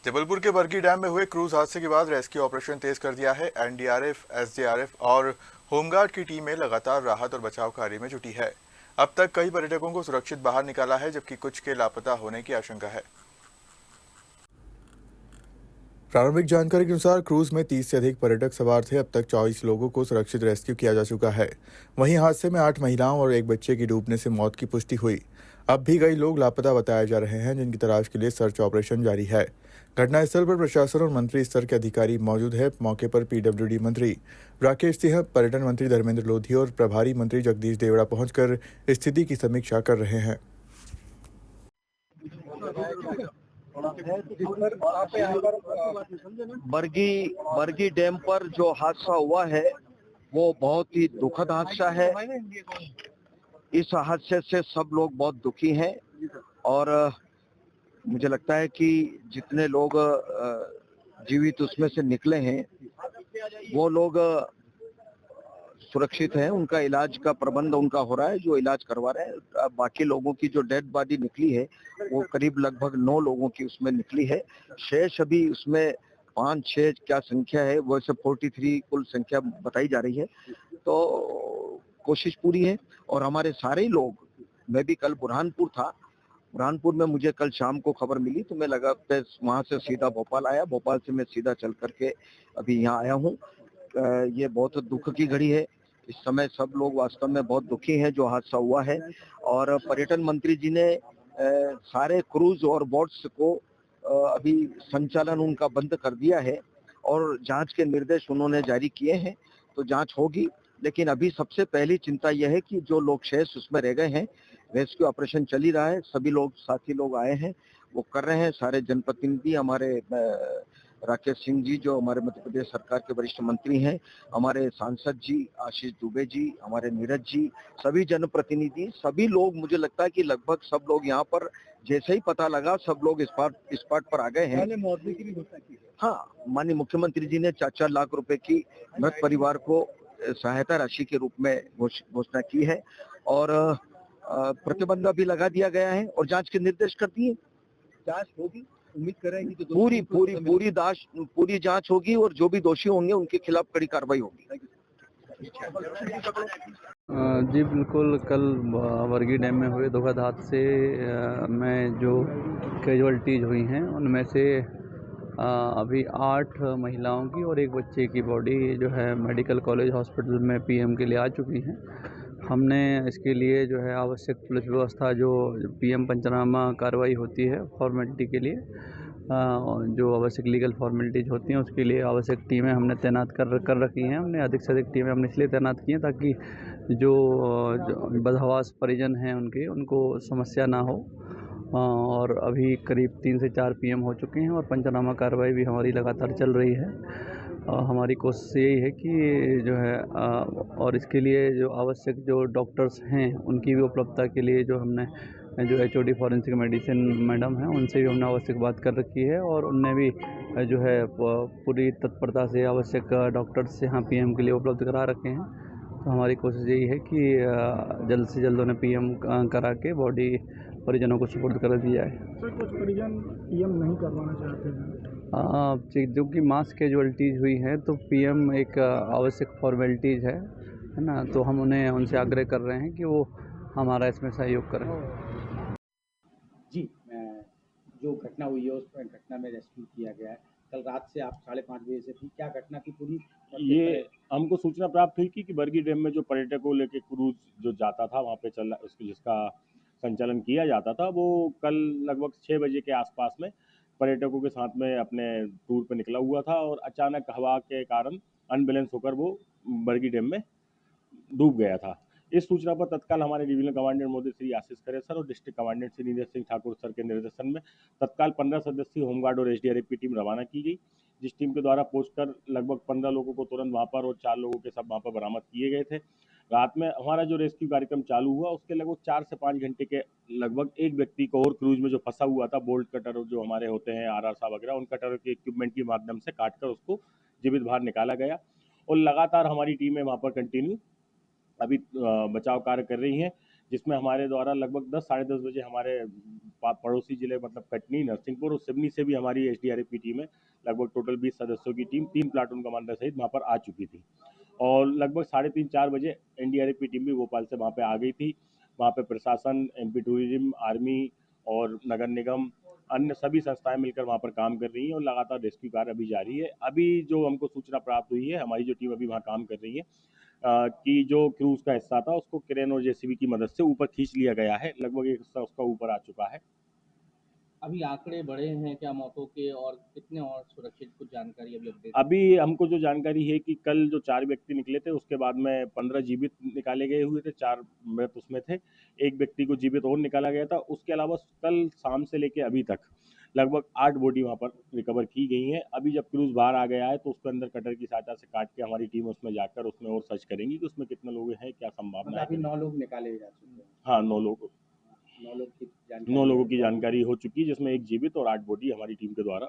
जबलपुर के बरगी डैम में हुए क्रूज हादसे के बाद रेस्क्यू ऑपरेशन तेज कर दिया है। एनडीआरएफ, एसडीआरएफ और होमगार्ड की टीमें लगातार राहत और बचाव कार्य में जुटी है। अब तक कई पर्यटकों को सुरक्षित बाहर निकाला है, जबकि कुछ के लापता होने की आशंका है। प्रारंभिक जानकारी के अनुसार क्रूज में 30 से अधिक पर्यटक सवार थे। अब तक 24 लोगों को सुरक्षित रेस्क्यू किया जा चुका है। वहीं हादसे में 8 महिलाओं और एक बच्चे की डूबने से मौत की पुष्टि हुई। अब भी कई लोग लापता बताए जा रहे हैं, जिनकी तलाश के लिए सर्च ऑपरेशन जारी है। घटनास्थल पर प्रशासन और मंत्री स्तर के अधिकारी मौजूद है। मौके पर पीडब्ल्यूडी मंत्री राकेश सिंह, पर्यटन मंत्री धर्मेंद्र लोधी और प्रभारी मंत्री जगदीश देवड़ा पहुंचकर स्थिति की समीक्षा कर रहे हैं। बरगी डैम पर जो हादसा हुआ है वो बहुत ही दुखद हादसा है। इस हादसे से सब लोग बहुत दुखी हैं और मुझे लगता है कि जितने लोग जीवित उसमें से निकले हैं वो लोग सुरक्षित हैं। उनका इलाज का प्रबंध उनका हो रहा है, जो इलाज करवा रहे हैं। बाकी लोगों की जो डेड बॉडी निकली है वो करीब लगभग 9 लोगों की उसमें निकली है। शेष अभी उसमें 5-6 क्या संख्या है, वैसे 43 कुल संख्या बताई जा रही है। तो कोशिश पूरी है और हमारे सारे लोग, मैं भी कल बुरहानपुर था, बुरहानपुर में मुझे कल शाम को खबर मिली तो मैं लगा वहां से सीधा भोपाल आया। भोपाल से मैं सीधा चल करके अभी यहाँ आया हूँ। ये बहुत दुख की घड़ी है। इस समय सब लोग वास्तव में बहुत दुखी हैं जो हादसा हुआ है और पर्यटन मंत्री जी ने सारे क्रूज और बोट्स को अभी संचालन उनका बंद कर दिया है और जांच के निर्देश उन्होंने जारी किए हैं। तो जांच होगी, लेकिन अभी सबसे पहली चिंता यह है कि जो लोग शेष उसमें रह गए हैं, रेस्क्यू ऑपरेशन चल ही रहा है। सभी लोग, साथी लोग आए हैं, वो कर रहे हैं। सारे जनप्रतिनिधि, हमारे राकेश सिंह जी जो हमारे मध्य प्रदेश सरकार के वरिष्ठ मंत्री हैं, हमारे सांसद जी आशीष दुबे जी, हमारे नीरज जी, सभी जनप्रतिनिधि, सभी लोग, मुझे लगता है कि लगभग सब लोग यहाँ पर जैसे ही पता लगा सब लोग इस स्पॉट पर आ गए हैं। मुआवजे की भी घोषणा की है। हाँ, माननीय मुख्यमंत्री जी ने 4-4 लाख रुपए की मृत परिवार को सहायता राशि के रूप में घोषणा की है और प्रतिबंध भी लगा दिया गया है और जांच के निर्देश कर दिए। जांच होगी, उम्मीद करेंगे कि पूरी जांच होगी और जो भी दोषी होंगे उनके खिलाफ कड़ी कार्रवाई होगी। जी बिल्कुल, कल बरगी डैम में हुए दुखद हादसे में जो कैजुअल्टीज हुई हैं उनमें से अभी 8 महिलाओं की और एक बच्चे की बॉडी जो है मेडिकल कॉलेज हॉस्पिटल में पीएम के लिए आ चुकी हैं। हमने इसके लिए जो है आवश्यक पुलिस व्यवस्था, जो पीएम पंचनामा कार्रवाई होती है फॉर्मेलिटी के लिए, जो आवश्यक लीगल फॉर्मेलिटीज होती हैं उसके लिए आवश्यक टीमें हमने तैनात कर रखी हैं। हमने अधिक से अधिक टीमें हमने इसलिए तैनात की हैं ताकि जो बदहवास परिजन हैं उनको समस्या ना हो। और अभी करीब 3 से 4 पीएम हो चुके हैं और पंचनामा कार्रवाई भी हमारी लगातार चल रही है। हमारी कोशिश यही है कि जो है और इसके लिए जो आवश्यक जो डॉक्टर्स हैं उनकी भी उपलब्धता के लिए जो हमने जो HOD फॉरेंसिक मेडिसिन मैडम हैं उनसे भी हमने आवश्यक बात कर रखी है और उनने भी जो है पूरी तत्परता से आवश्यक डॉक्टर्स यहाँ पीएम के लिए उपलब्ध करा रखे हैं। तो हमारी कोशिश यही है कि जल्द से जल्द उन्हें पीएम करा के बॉडी परिजनों को सुपुर्द कर दी जाए। सर, कुछ परिजन पीएम नहीं करवाना चाहते हैं। जो कि मास कैजुअल्टीज हुई हैं तो पीएम एक आवश्यक फॉर्मेलिटीज़ है ना, तो हम उनसे आग्रह कर रहे हैं कि वो हमारा इसमें सहयोग करें। जी, जो घटना हुई है उस घटना में रेस्क्यू किया गया है। कल रात से आप 5:30 बजे से थी, क्या घटना की पूरी? ये हमको सूचना प्राप्त हुई कि बरगी डैम में जो पर्यटकों लेके क्रूज जो जाता था वहाँ पे जिसका संचालन किया जाता था, वो कल लगभग 6 बजे के आसपास में पर्यटकों के साथ में अपने टूर पे निकला हुआ था और अचानक हवा के कारण अनबैलेंस होकर वो बरगी डैम में डूब गया था। इस सूचना पर तत्काल हमारे डिवीजनल कमांडेंट महोदय श्री आशीष खरे सर और district commandant Shri Neeraj Singh Thakur sir के निर्देशन में तत्काल 15 सदस्यीय होमगार्ड और एसडीआरएफ की टीम रवाना की गई, जिस टीम के द्वारा पहुंचकर लगभग 15 लोगों को तुरंत वहां पर और 4 लोगों के सब वहां पर बरामद किए गए थे। रात में हमारा जो रेस्क्यू कार्यक्रम चालू हुआ उसके लगभग 4 से 5 घंटे के लगभग एक व्यक्ति को और क्रूज में जो फंसा हुआ था, बोल्ट कटर जो हमारे होते हैं RR साहब वगैरह, उन कटर के इक्विपमेंट के माध्यम से काटकर उसको जीवित बाहर निकाला गया और लगातार हमारी टीमें वहां पर कंटिन्यू अभी बचाव कार्य कर रही हैं। जिसमें हमारे द्वारा लगभग 10 साढ़े 10 बजे हमारे पड़ोसी जिले मतलब कटनी, नरसिंहपुर और सिवनी से भी हमारी एसडीआरएफ की टीम है, लगभग टोटल 20 सदस्यों की टीम 3 प्लाटून कमांडर सहित वहाँ पर आ चुकी थी। और लगभग 3:30-4 बजे एनडीआरएफ की टीम भी भोपाल से वहाँ पे आ गई थी। वहाँ पे प्रशासन, एमपी टूरिज्म, आर्मी और नगर निगम, अन्य सभी संस्थाएं मिलकर वहाँ पर काम कर रही हैं और लगातार रेस्क्यू कार्य अभी जारी है। अभी जो हमको सूचना प्राप्त हुई है, हमारी जो टीम अभी वहाँ काम कर रही है कि जो क्रूज का हिस्सा था उसको क्रेन और जेसीबी की मदद से ऊपर खींच लिया गया है। लगभग एक हिस्सा उसका ऊपर आ चुका है। अभी आंकड़े बढ़े हैं क्या मौतों के, और कितने और सुरक्षित, कुछ जानकारी अभी अपडेट? अभी हमको जो जानकारी है कि कल जो 4 व्यक्ति निकले थे उसके बाद में 15 जीवित निकाले गए हुए थे, 4 मृत उसमें थे, एक व्यक्ति को जीवित और निकाला गया था। उसके अलावा कल शाम से लेके अभी तक लगभग 8 बॉडी वहाँ पर रिकवर की गई हैं। अभी जब क्रूज बाहर आ गया है तो उसके अंदर कटर की सहायता से काट के हमारी टीम उसमें जाकर उसमें और सर्च करेंगी कि उसमें कितने लोग हैं, क्या संभावना मतलब अभी है। 9 लोग निकाले जा चुके हैं। हाँ, 9 लोग 9 लोग की 9 लोगों की जानकारी हो चुकी है, जिसमें एक जीवित और 8 बॉडी हमारी टीम के द्वारा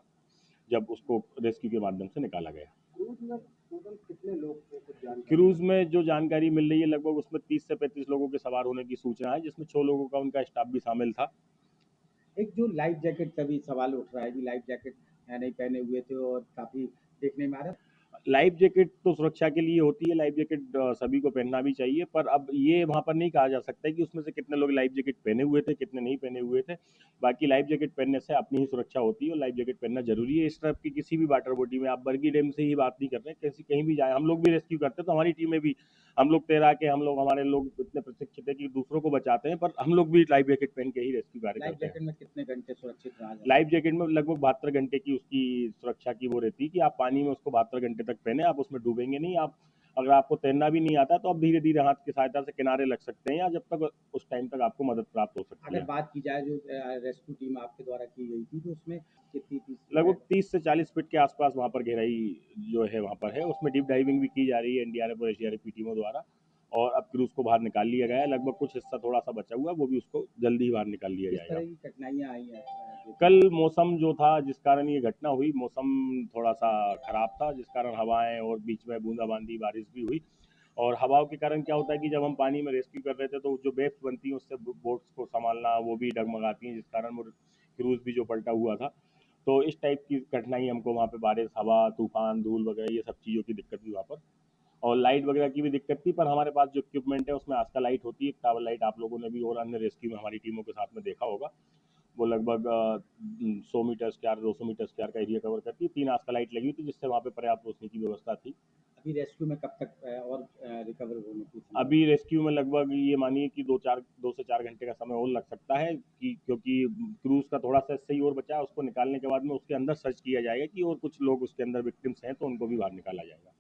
जब उसको रेस्क्यू के माध्यम से निकाला गया। कितने लोग थे, कुछ जानकारी? क्रूज में जो जानकारी मिल रही है लगभग उसमें 30 से 35 लोगों के सवार होने की सूचना है, जिसमें 6 लोगों का उनका स्टाफ भी शामिल था। एक जो लाइफ जैकेट का भी सवाल उठ रहा है कि लाइफ जैकेट नहीं पहने हुए थे और काफी देखने में आ रहा है। लाइफ जैकेट तो सुरक्षा के लिए होती है, लाइफ जैकेट सभी को पहनना भी चाहिए, पर अब ये वहाँ पर नहीं कहा जा सकता है कि उसमें से कितने लोग लाइफ जैकेट पहने हुए थे, कितने नहीं पहने हुए थे। बाकी लाइफ जैकेट पहनने से अपनी ही सुरक्षा होती है और लाइफ जैकेट पहनना जरूरी है। इस तरफ की किसी भी वाटर बॉडी में, आप बरगी डैम से ही बात नहीं कर रहे हैं, कैसी कहीं भी जाए, हम लोग भी रेस्क्यू करते हैं तो हमारी टीम में भी हम लोग तैरा के, हमारे लोग इतने प्रशिक्षित है कि दूसरों को बचाते हैं, पर हम लोग भी लाइफ जैकेट पहन के ही रेस्क्यू कार्य लाइफ करते हैं। जैकेट में कितने घंटे सुरक्षित रहा जाए? लाइफ जैकेट में लगभग 72 घंटे की उसकी सुरक्षा की वो रहती है कि आप पानी में उसको 72 घंटे तक पहने, आप उसमें डूबेंगे नहीं। आप अगर आपको तैरना भी नहीं आता तो आप धीरे धीरे हाथ की सहायता से किनारे लग सकते हैं, या जब तक उस टाइम तक आपको मदद प्राप्त हो सकती अगर है। बात की जाए जो रेस्क्यू टीम आपके द्वारा की गई थी तो उसमें कितनी लगभग 30 से 40 फीट के आसपास वहाँ पर गहराई जो है वहाँ पर है, उसमें डीप डाइविंग भी की जा रही है एनडीआरएफ और एसडीआरएफ की टीमों द्वारा, और अब क्रूज को बाहर निकाल लिया गया है। लगभग कुछ हिस्सा थोड़ा सा बचा हुआ है, वो भी उसको जल्दी ही बाहर निकाल लिया किस जाएगा। तरह की कठिनाइयाँ आई हैं? कल मौसम जो था जिस कारण ये घटना हुई, मौसम थोड़ा सा खराब था, जिस कारण हवाएं और बीच में बूंदाबांदी बारिश भी हुई। और हवाओं के कारण क्या होता है कि जब हम पानी में रेस्क्यू कर रहे थे तो जो वेव्स बनती हैं उससे बोट्स को संभालना वो भी डगमगाती हैं, जिस कारण वो क्रूज भी जो पलटा हुआ था। तो इस टाइप की कठिनाई हमको वहाँ पे बारिश, हवा, तूफान, धूल वगैरह ये सब चीज़ों की दिक्कत भी वहाँ पर, और लाइट वगैरह की भी दिक्कत थी। पर हमारे पास जो इक्विपमेंट है उसमें आस्का लाइट होती है, टावर लाइट आप लोगों ने भी और अन्य रेस्क्यू में हमारी टीमों के साथ में देखा होगा। वो लगभग 100 मीटर स्क्वायर 200 मीटर स्क्वायर का एरिया कवर करती है। 3 आस्का लाइट लगी हुई थी, जिससे वहाँ पे पर्याप्त रोशनी की व्यवस्था थी। अभी रेस्क्यू में कब तक और रिकवर होने की? अभी रेस्क्यू में लगभग ये मानिए कि 2 से 4 घंटे का समय और लग सकता है, कि क्योंकि क्रूज का थोड़ा सा सही और बचा है, उसको निकालने के बाद में उसके अंदर सर्च किया जाएगा कि और कुछ लोग उसके अंदर विक्टिम्स हैं तो उनको भी बाहर निकाला जाएगा।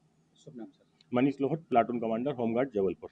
शुभ नाम sir. Manish Lohat, platoon commander, home guard, Jabalpur.